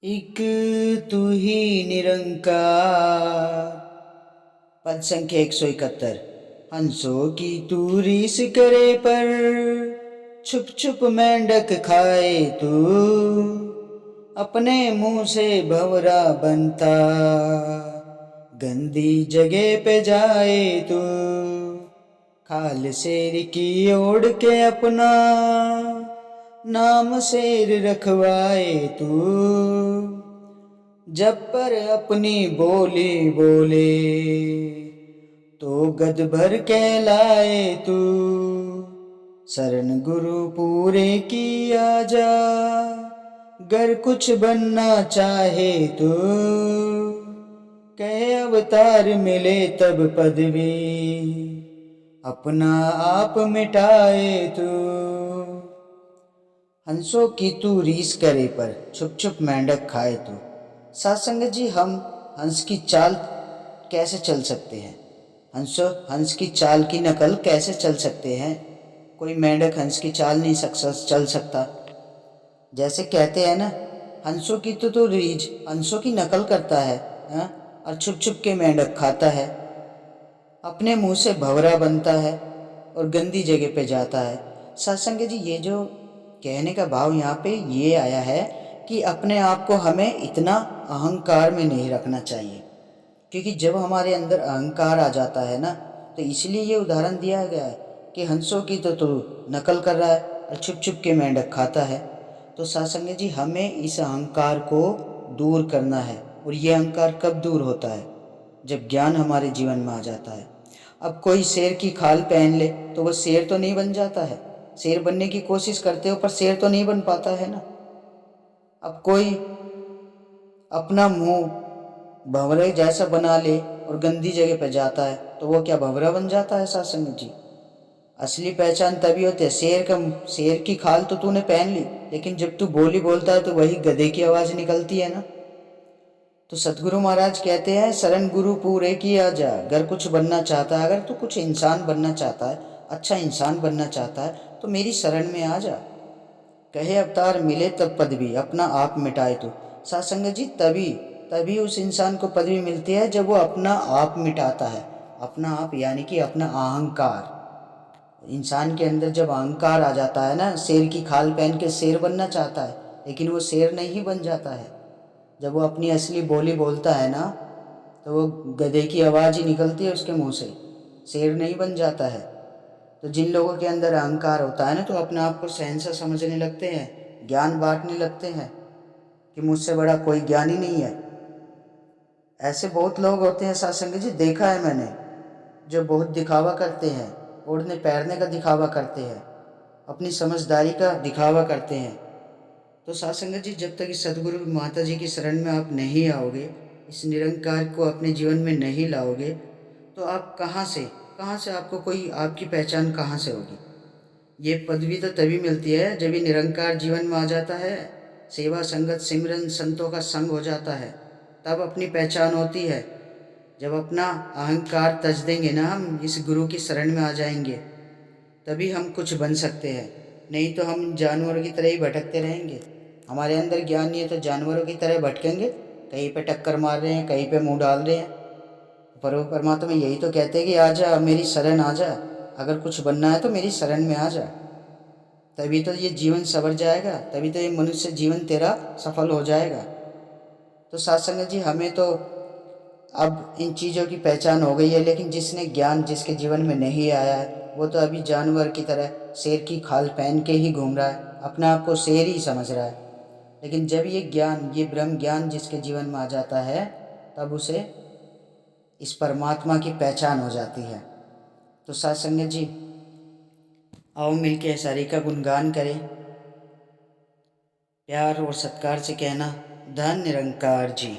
एक तू ही निरंकार। पद संख्या 171। हंसों की तू रीस करे पर छुप छुप मेंढक खाए तू, अपने मुंह से भंवरा बनता गंदी जगह पे जाए तू। खाल शेर की ओढ़ के अपना नाम शेर रखवाए तू, जब पर अपनी बोली बोले तो गद भर के लाए तू। शरण गुरु पूरे की आजा, गर कुछ बनना चाहे तू, कहे अवतार मिले तब पदवी, अपना आप मिटाए तू। हंसों की तू रीस करे पर छुप छुप मेंढक खाए तू। सत्संग जी, हम हंस की चाल कैसे चल सकते हैं? हंस की चाल की नकल कैसे चल सकते हैं? कोई मेंढक हंस की चाल नहीं चल सकता। जैसे कहते हैं ना, हंसों की तो रीछ हंसों की नकल करता है, हाँ? और छुप छुप के मेंढक खाता है, अपने मुंह से भंवरा बनता है और गंदी जगह पे जाता है। सत्संग जी, ये जो कहने का भाव यहाँ पे ये आया है कि अपने आप को हमें इतना अहंकार में नहीं रखना चाहिए, क्योंकि जब हमारे अंदर अहंकार आ जाता है ना, तो इसलिए ये उदाहरण दिया गया है कि हंसों की तो तू नकल कर रहा है और छुप छुप के मेंढक खाता है। तो सत्संग जी, हमें इस अहंकार को दूर करना है। और ये अहंकार कब दूर होता है? जब ज्ञान हमारे जीवन में आ जाता है। अब कोई शेर की खाल पहन ले तो वह शेर तो नहीं बन जाता है। शेर बनने की कोशिश करते हो पर शेर तो नहीं बन पाता है ना। अब कोई अपना मुंह भंवरे जैसा बना ले और गंदी जगह पे जाता है तो वो क्या भंवरा बन जाता है? सत्संग जी, असली पहचान तभी होती है। शेर की खाल तो तूने पहन ली, लेकिन जब तू बोली बोलता है तो वही गधे की आवाज निकलती है ना। तो सतगुरु महाराज कहते हैं, शरण गुरु पूरे की आजा, अगर कुछ बनना चाहता है, अगर तू कुछ इंसान बनना चाहता है, अच्छा इंसान बनना चाहता है, तो मेरी शरण में आ जा। कहे अवतार मिले तब पदवी, अपना आप मिटाए तू। सत्संग जी, तभी तभी उस इंसान को पदवी मिलती है जब वो अपना आप मिटाता है। अपना आप यानी कि अपना अहंकार। इंसान के अंदर जब अहंकार आ जाता है ना, शेर की खाल पहन के शेर बनना चाहता है, लेकिन वो शेर नहीं बन जाता है। जब वो अपनी असली बोली बोलता है ना, तो वो गधे की आवाज़ ही निकलती है उसके मुंह से, शेर नहीं बन जाता है। तो जिन लोगों के अंदर अहंकार होता है ना, तो अपने आप को शहंशाह समझने लगते हैं, ज्ञान बांटने लगते हैं कि मुझसे बड़ा कोई ज्ञानी नहीं है। ऐसे बहुत लोग होते हैं सत्संग जी, देखा है मैंने, जो बहुत दिखावा करते हैं, ओढ़ने पैरने का दिखावा करते हैं, अपनी समझदारी का दिखावा करते हैं। तो सत्संग जी, जब तक इस सदगुरु माता जी की शरण में आप नहीं आओगे, इस निरंकार को अपने जीवन में नहीं लाओगे, तो आप कहाँ से आपको कोई आपकी पहचान कहाँ से होगी? ये पदवी तो तभी मिलती है जब ये निरंकार जीवन में आ जाता है, सेवा संगत सिमरन संतों का संग हो जाता है, तब अपनी पहचान होती है। जब अपना अहंकार तज देंगे ना, हम इस गुरु की शरण में आ जाएंगे, तभी हम कुछ बन सकते हैं। नहीं तो हम जानवरों की तरह ही भटकते रहेंगे। हमारे अंदर ज्ञान नहीं है तो जानवरों की तरह भटकेंगे, कहीं पे टक्कर मार रहे हैं, कहीं पे मुंह डाल रहे हैं। पर वो परमात्मा यही तो कहते हैं कि आ जा मेरी शरण आ जा, अगर कुछ बनना है तो मेरी शरण में आ जा, तभी तो ये जीवन संवर जाएगा, तभी तो ये मनुष्य जीवन तेरा सफल हो जाएगा। तो सत्संग जी, हमें तो अब इन चीज़ों की पहचान हो गई है, लेकिन जिसने ज्ञान जिसके जीवन में नहीं आया है, वो तो अभी जानवर की तरह शेर की खाल पहन के ही घूम रहा है, अपने आप को शेर ही समझ रहा है। लेकिन जब ये ज्ञान, ये ब्रह्म ज्ञान जिसके जीवन में आ जाता है, तब उसे इस परमात्मा की पहचान हो जाती है। तो सत्संग जी, आओ मिलके इस हरि का गुणगान करें, प्यार और सत्कार से कहना, धन निरंकार जी।